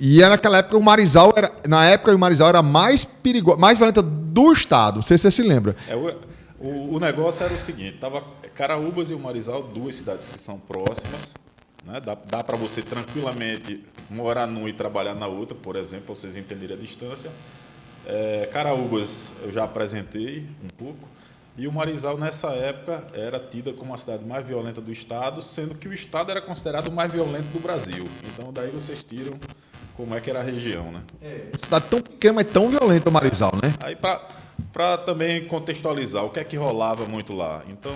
E naquela época o Marizal era mais perigoso, mais violenta do estado. Não sei se você se lembra. O negócio era o seguinte, tava Caraúbas e o Marizal, duas cidades que são próximas, né? Dá para você tranquilamente morar numa e trabalhar na outra, por exemplo, para vocês entenderem a distância. Caraúbas eu já apresentei um pouco, e o Marizal nessa época era tida como a cidade mais violenta do estado, sendo que o estado era considerado o mais violento do Brasil. Então daí vocês tiram como é que era a região, né? Cidade tão pequena, mas tão violenta o Marizal, né? Aí para também contextualizar, o que é que rolava muito lá? Então,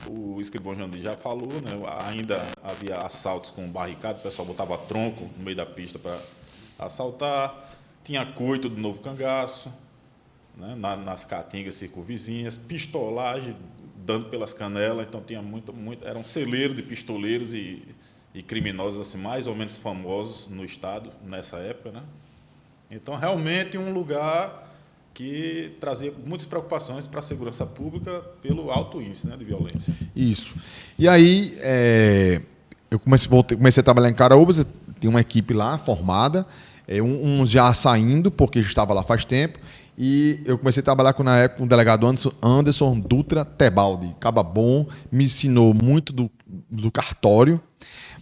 o escrivão Jandir já falou, né? Ainda havia assaltos com barricada, o pessoal botava tronco no meio da pista para assaltar, tinha coito do Novo Cangaço, né? Nas caatingas circunvizinhas, pistolagem dando pelas canelas, então tinha era um celeiro de pistoleiros e criminosos assim, mais ou menos famosos no estado nessa época, né? Então, realmente um lugar que trazia muitas preocupações para a segurança pública pelo alto índice, né, de violência. Isso. E aí, eu comecei a trabalhar em Caraúbas, tinha uma equipe lá formada, uns já saindo, porque já estava lá faz tempo, e eu comecei a trabalhar na época com o delegado Anderson Dutra Tebaldi, caba bom, me ensinou muito do cartório,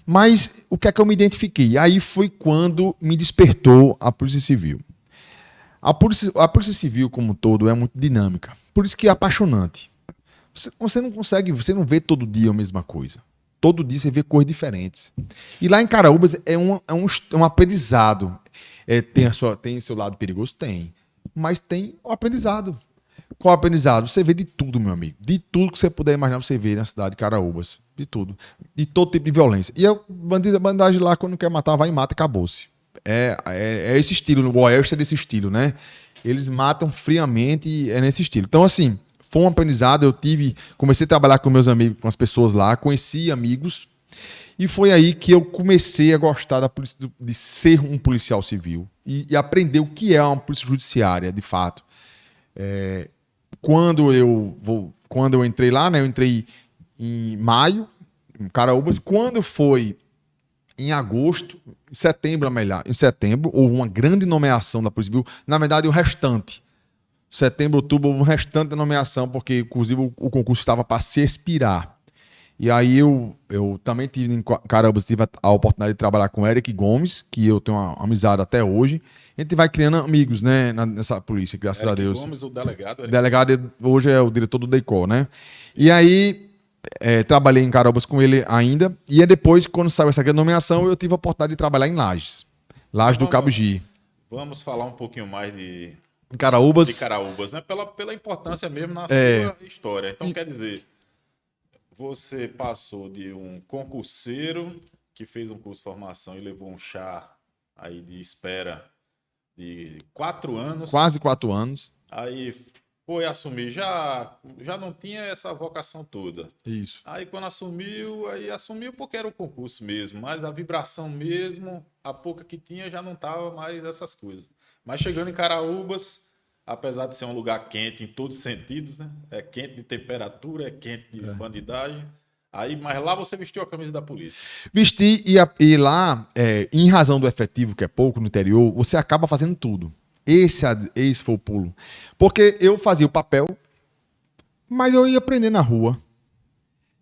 mas o que é que eu me identifiquei? Aí foi quando me despertou a Polícia Civil. A Polícia Civil, como um todo, é muito dinâmica. Por isso que é apaixonante. Você não consegue, você não vê todo dia a mesma coisa. Todo dia você vê coisas diferentes. E lá em Caraúbas é um aprendizado. Tem seu lado perigoso? Tem. Mas tem o aprendizado. Qual aprendizado? Você vê de tudo, meu amigo. De tudo que você puder imaginar, você vê na cidade de Caraúbas. De tudo. De todo tipo de violência. E a bandagem lá, quando quer matar, vai e mata e acabou-se. É esse estilo, o Oeste é desse estilo, né? Eles matam friamente e é nesse estilo. Então, assim, foi um aprendizado. Comecei a trabalhar com meus amigos, com as pessoas lá, conheci amigos, e foi aí que eu comecei a gostar de ser um policial civil e aprender o que é uma polícia judiciária, de fato. Quando eu entrei lá, né? Eu entrei em maio, em Caraúbas. Quando foi em agosto, em setembro, houve uma grande nomeação da Polícia Civil. Na verdade, o restante. Setembro, outubro, houve um restante da nomeação, porque, inclusive, o concurso estava para se expirar. E aí eu também tive em Caraúbas, tive a oportunidade de trabalhar com o Eric Gomes, que eu tenho uma amizade até hoje. A gente vai criando amigos, né, nessa polícia, graças a Deus. Eric Gomes, o delegado. O delegado hoje é o diretor do DEICOR, né? E aí trabalhei em Caraúbas com ele ainda. E depois, quando saiu essa grande nomeação, eu tive a oportunidade de trabalhar em Lages. Lages do Cabo Gi. Vamos falar um pouquinho mais de Caraúbas, né? Pela importância mesmo na sua história. Então, quer dizer, você passou de um concurseiro que fez um curso de formação e levou um chá aí de espera de 4 anos. Quase 4 anos. Aí foi assumir, já não tinha essa vocação toda. Isso. Aí quando assumiu porque era o concurso mesmo, mas a vibração mesmo, a pouca que tinha, já não tava mais essas coisas. Mas chegando em Caraúbas, apesar de ser um lugar quente em todos os sentidos, né? É quente de temperatura, é quente de bandidagem. Mas lá você vestiu a camisa da polícia. Vesti e lá, em razão do efetivo, que é pouco no interior, você acaba fazendo tudo. Esse foi o pulo. Porque eu fazia o papel, mas eu ia aprender na rua.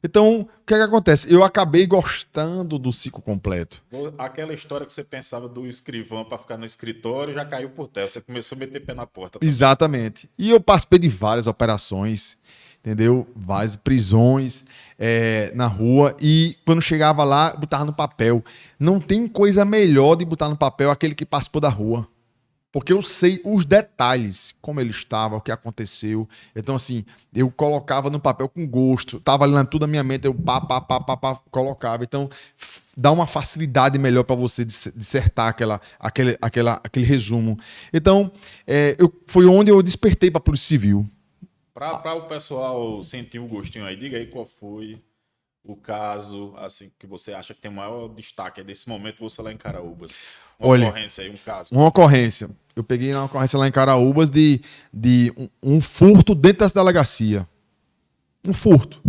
Então, o que é que acontece? Eu acabei gostando do ciclo completo. Aquela história que você pensava do escrivão para ficar no escritório já caiu por terra. Você começou a meter pé na porta. Também. Exatamente. E eu participei de várias operações, entendeu? Várias prisões na rua. E quando chegava lá, botava no papel. Não tem coisa melhor de botar no papel aquele que participou da rua. Porque eu sei os detalhes, como ele estava, o que aconteceu. Então, assim, eu colocava no papel com gosto. Tava ali tudo na minha mente, eu colocava. Então, dá uma facilidade melhor para você dissertar aquele resumo. Então, foi onde eu despertei para a Polícia Civil. Para o pessoal sentir um gostinho aí, diga aí qual foi o caso assim, que você acha que tem o maior destaque desse momento, você lá em Caraúbas. Ocorrência aí, um caso. Uma ocorrência. Eu peguei uma ocorrência lá em Caraúbas de um furto dentro dessa delegacia. Um furto.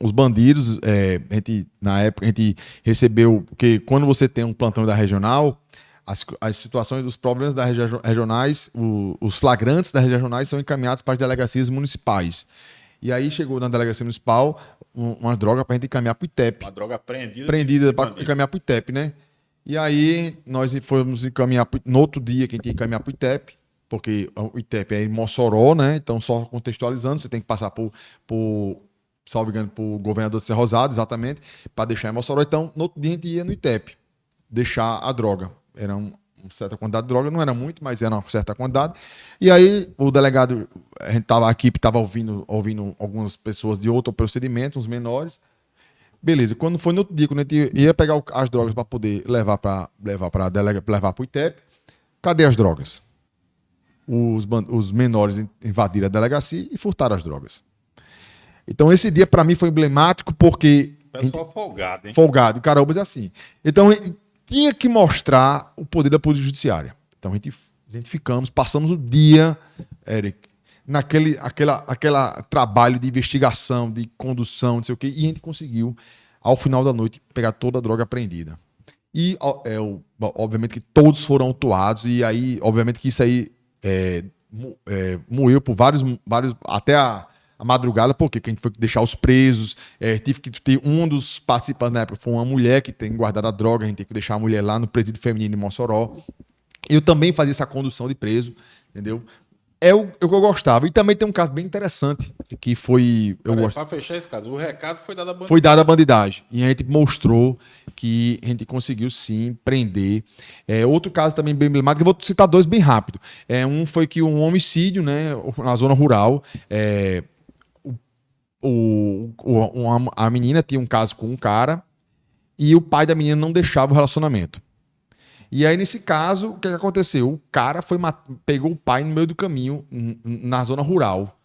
os bandidos, na época, a gente recebeu, porque quando você tem um plantão da regional, as situações dos problemas das regionais, os flagrantes das regionais são encaminhados para as delegacias municipais. E aí chegou na delegacia municipal uma droga para a gente encaminhar para o ITEP. Uma droga apreendida. Prendida para encaminhar para o ITEP, né? E aí nós fomos encaminhar, no outro dia que a gente ia encaminhar para o ITEP, porque o ITEP é em Mossoró, né? Então, só contextualizando, você tem que passar salvo engano, por governador de Serra Rosada, exatamente, para deixar em Mossoró. Então, no outro dia a gente ia no ITEP deixar a droga. Era uma certa quantidade de droga, não era muito, mas era uma certa quantidade. E aí, o delegado, a equipe estava ouvindo algumas pessoas de outro procedimento, uns menores. Beleza, quando foi no outro dia, quando a gente ia pegar as drogas para poder levar para o ITEP, cadê as drogas? Os menores invadiram a delegacia e furtaram as drogas. Então, esse dia, para mim, foi emblemático porque... Pessoal folgado, hein? Folgado, Caraúbas é assim. Então, tinha que mostrar o poder da Polícia Judiciária. Então, a gente identificamos, passamos o dia, Eric, naquele trabalho de investigação, de condução, não sei o quê, e a gente conseguiu, ao final da noite, pegar toda a droga apreendida. E, obviamente, que todos foram autuados, e aí, obviamente, que isso aí moeu por vários até a madrugada, porque a gente foi deixar os presos, tive que ter um dos participantes na época, foi uma mulher que tem guardado a droga, a gente teve que deixar a mulher lá no presídio feminino em Mossoró. Eu também fazia essa condução de preso, entendeu? É o que eu gostava. E também tem um caso bem interessante, que foi... Para fechar esse caso, o recado foi dado à bandidagem. Foi dado à bandidagem. E a gente mostrou que a gente conseguiu, sim, prender. Outro caso também bem emblemático, eu vou citar dois bem rápido. Um foi que um homicídio, né, na zona rural, a menina tinha um caso com um cara e o pai da menina não deixava o relacionamento. E aí, nesse caso, o que aconteceu? O cara pegou o pai no meio do caminho, na zona rural.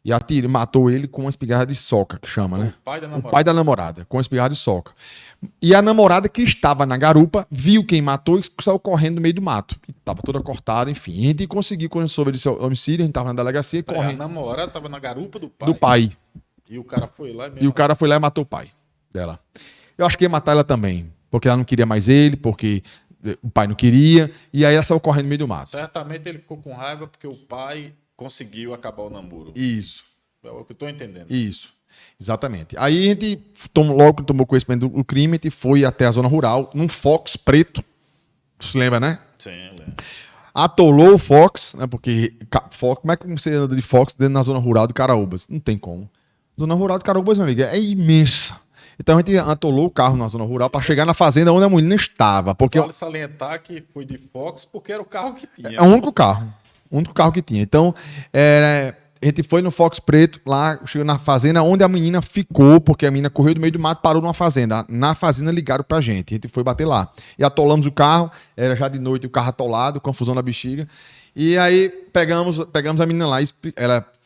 E matou ele com uma espingarda de soca, que chama, né? O pai da namorada, com uma espingarda de soca. E a namorada que estava na garupa viu quem matou e saiu correndo no meio do mato. E tava toda cortada, enfim. A gente conseguiu, quando soube desse homicídio, a gente tava na delegacia correndo. A namorada estava na garupa do pai? Do pai. E o cara foi lá mesmo? E o cara foi lá e matou o pai dela. Eu acho que ia matar ela também, porque ela não queria mais ele, porque o pai não queria, e aí ela saiu correndo no meio do mato. Certamente ele ficou com raiva porque o pai conseguiu acabar o namoro. Isso. É o que eu estou entendendo. Isso. Exatamente. Aí a gente, logo que tomou conhecimento do crime, a gente foi até a zona rural, num Fox preto. Você lembra, né? Sim, eu lembro. Atolou o Fox, né? Porque como é que você anda de Fox dentro da zona rural de Caraúbas? Não tem como. Zona rural de Caraúbas, meu amigo, é imensa. Então a gente atolou o carro na zona rural para chegar na fazenda onde a menina estava. Porque vale salientar que foi de Fox porque era o carro que tinha. É o único carro. O único carro que tinha. Então, a gente foi no Fox Preto, lá, chegou na fazenda onde a menina ficou, porque a menina correu do meio do mato, parou numa fazenda. Na fazenda ligaram pra gente. A gente foi bater lá. E atolamos o carro, era já de noite, o carro atolado, confusão na bexiga. E aí pegamos a menina lá,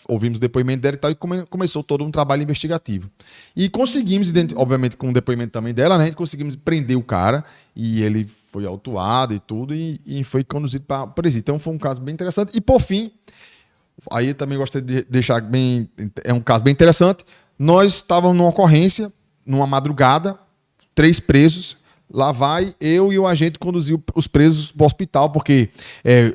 ouvimos o depoimento dela e tal, e começou todo um trabalho investigativo. E conseguimos, obviamente com o depoimento também dela, né, a gente conseguimos prender o cara, e ele foi autuado e tudo, e foi conduzido para presídio. Então foi um caso bem interessante. E por fim, aí eu também gostaria de deixar bem, é um caso bem interessante, nós estávamos numa ocorrência, numa madrugada, 3 presos. Lá vai eu e o agente conduzir os presos para o hospital, porque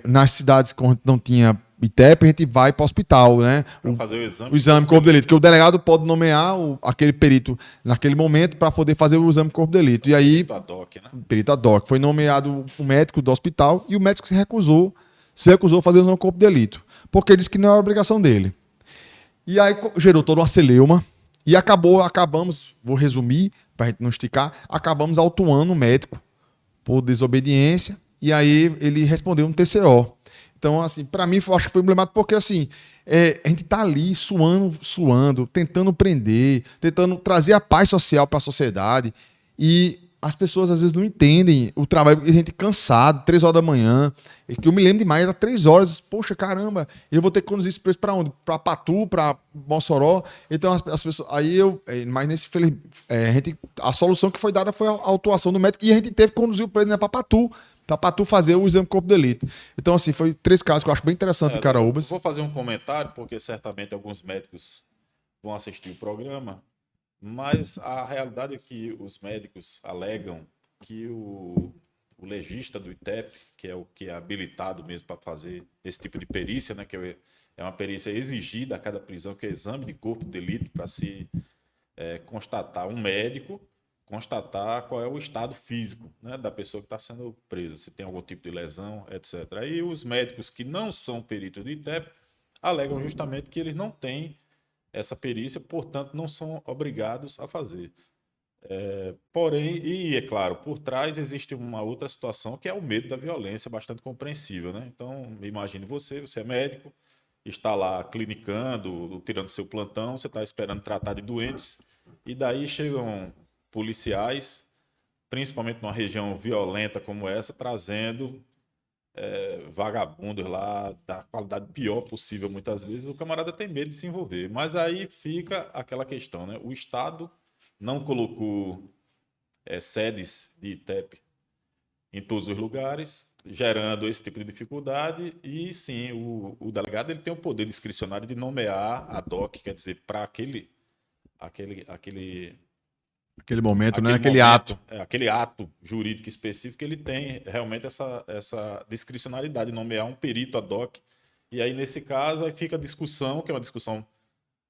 nas cidades que não tinha ITEP, a gente vai para o hospital, né? Para fazer o exame. O exame corpo de delito, que o delegado pode nomear aquele perito naquele momento para poder fazer o exame corpo de delito. E aí, perito ad hoc, né? Perito ad hoc. Foi nomeado o médico do hospital e o médico se recusou a fazer o exame corpo de delito, porque ele disse que não é obrigação dele. E aí gerou toda uma celeuma. E acabamos, vou resumir, para a gente não esticar, acabamos autuando o médico por desobediência, e aí ele respondeu um TCO. Então, assim, para mim, eu acho que foi emblemático, porque assim, a gente tá ali suando, tentando prender, tentando trazer a paz social para a sociedade, e as pessoas às vezes não entendem o trabalho, a gente cansado, 3 horas da manhã, que eu me lembro demais, era 3 horas, poxa, caramba, eu vou ter que conduzir esse preço para onde? Para Patu, para Mossoró. Então as pessoas, mas nesse a solução que foi dada foi a autuação do médico, e a gente teve que conduzir o preço, né, para Patu fazer o exame corpo de delito. Então assim, foi 3 casos que eu acho bem interessante em Caraúbas. Vou fazer um comentário, porque certamente alguns médicos vão assistir o programa, mas a realidade é que os médicos alegam que o legista do ITEP, que é o que é habilitado mesmo para fazer esse tipo de perícia, né, que é uma perícia exigida a cada prisão, que é exame de corpo de delito para se constatar um médico, constatar qual é o estado físico, né, da pessoa que está sendo presa, se tem algum tipo de lesão, etc. Aí os médicos que não são peritos do ITEP alegam justamente que eles não têm essa perícia, portanto não são obrigados a fazer. Porém, e é claro, por trás existe uma outra situação que é o medo da violência, bastante compreensível, né? Então, imagine você é médico, está lá clinicando, tirando seu plantão, você está esperando tratar de doentes, e daí chegam policiais, principalmente numa região violenta como essa, trazendo vagabundos lá, da qualidade pior possível muitas vezes, o camarada tem medo de se envolver. Mas aí fica aquela questão, né? O Estado não colocou sedes de ITEP em todos os lugares, gerando esse tipo de dificuldade. E sim, o delegado ele tem o poder discricionário de nomear a DOC, quer dizer, para aquele, aquele, Aquele momento, né? aquele Aquele ato. momento, aquele ato jurídico específico, ele tem realmente essa discricionalidade de nomear um perito ad hoc. E aí, nesse caso, aí fica a discussão, que é uma discussão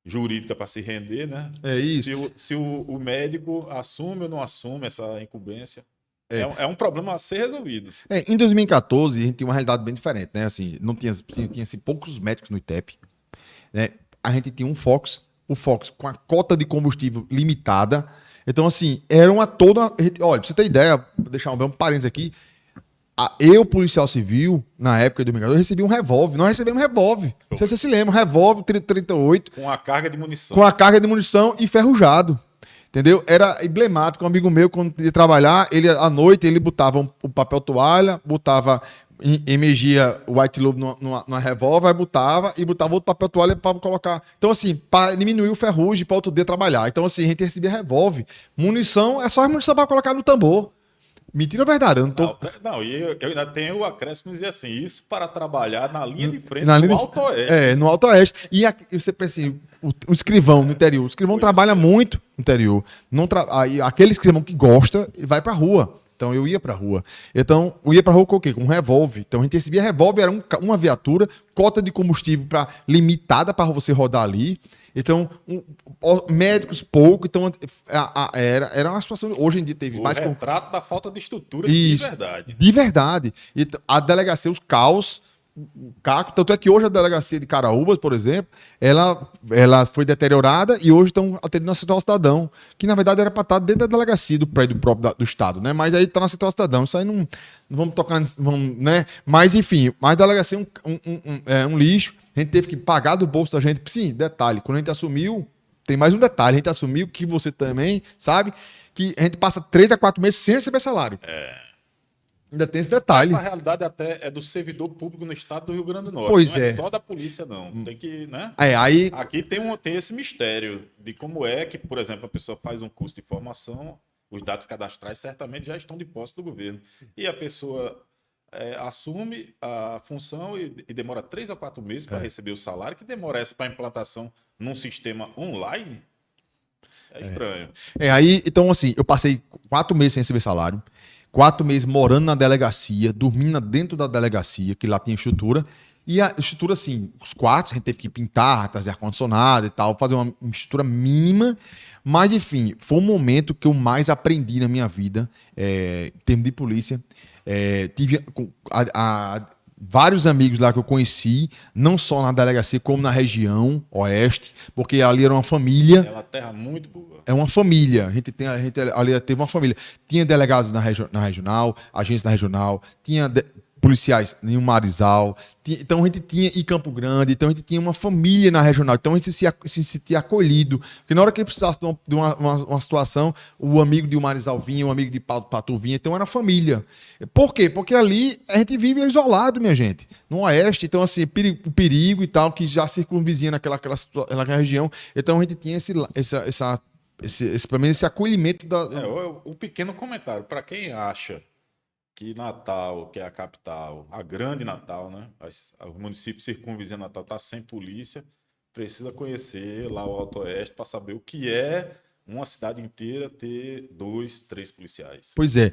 jurídica para se render, né? É isso. Se o médico assume ou não assume essa incumbência. É. É um problema a ser resolvido. Em 2014, a gente tinha uma realidade bem diferente, né? Assim, não tinha, tinha assim, poucos médicos no ITEP, né? A gente tinha um Fox, o Fox com a cota de combustível limitada. Então, assim, era uma toda. Olha, pra você ter ideia, vou deixar um parênteses aqui. Eu, policial civil, na época de 2014, eu recebi um revólver. Nós recebemos revólver. Não sei se você se lembra, um revólver 38. Com a carga de munição. Com a carga de munição enferrujado. Entendeu? Era emblemático. Um amigo meu, quando ia trabalhar, ele à noite ele botava o papel toalha, botava, emergia o White Lobe numa revólver, aí botava outro papel toalha para colocar. Então, assim, para diminuir o ferrugem para outro dia trabalhar. Então, assim, a gente recebia revólver. Munição, é só a munição para colocar no tambor. Mentira ou verdade? Eu não tô. Não, e eu ainda tenho o acréscimo de dizer assim: isso para trabalhar na linha de frente Na do linha Alto Oeste. no Alto Oeste. E você pensa assim, o escrivão no interior. O escrivão trabalha muito no interior. Não aí, aquele escrivão que gosta, vai pra rua. Então eu ia pra rua. Então, eu ia pra rua com o quê? Com um revólver. Então a gente recebia revólver, era uma viatura, cota de combustível limitada para você rodar ali. Então, médicos pouco. Então, era uma situação. Hoje em dia teve O mais. retrato da falta de estrutura Isso, de verdade. de verdade. E a delegacia, os caos, o caco, tanto é que hoje a delegacia de Caraúbas, por exemplo, ela foi deteriorada e hoje estão atendendo na Central Cidadão, que na verdade era para estar dentro da delegacia do prédio próprio do Estado, né? Mas aí está na Central Cidadão, isso aí não vamos tocar, né? Mas enfim, a delegacia é um lixo, a gente teve que pagar do bolso da gente. Sim, detalhe, quando a gente assumiu, tem mais um detalhe, a gente assumiu que você também sabe que a gente passa 3 a 4 meses sem receber salário. Ainda tem esse detalhe. Essa realidade até é do servidor público no estado do Rio Grande do Norte. Pois não é. Só da polícia, não. Tem que, né? Aí... Aqui tem esse mistério de como é que, por exemplo, a pessoa faz um curso de formação, os dados cadastrais certamente já estão de posse do governo. E a pessoa assume a função e demora 3 a 4 meses para receber o salário, que demora essa para implantação num sistema online. É estranho. Aí, então, assim, eu passei 4 meses sem receber salário. 4 meses morando na delegacia, dormindo dentro da delegacia, que lá tinha estrutura. E a estrutura, assim, os quartos, a gente teve que pintar, trazer ar-condicionado e tal, fazer uma estrutura mínima. Mas, enfim, foi um momento que eu mais aprendi na minha vida, em termos de polícia. Tive vários amigos lá que eu conheci, não só na delegacia, como na região oeste, porque ali era uma família. É uma terra muito boa. É uma família. A gente ali teve uma família. Tinha delegados na regional, agência na regional, tinha policiais em Marizal, então a gente tinha em Campo Grande, então a gente tinha uma família na regional, então a gente se sentia acolhido, porque na hora que precisasse de uma situação, o amigo de Marizal vinha, o amigo de Patu vinha, então era família. Por quê? Porque ali a gente vive isolado, minha gente, no oeste, então assim, o perigo e tal, que já circunvizinha naquela região, então a gente tinha pelo menos esse acolhimento o pequeno comentário, para quem acha que Natal, que é a capital, a grande Natal, né? O município circunvizinho Natal está sem polícia. precisa conhecer lá o Alto Oeste para saber o que é uma cidade inteira ter 2, 3 policiais. Pois é.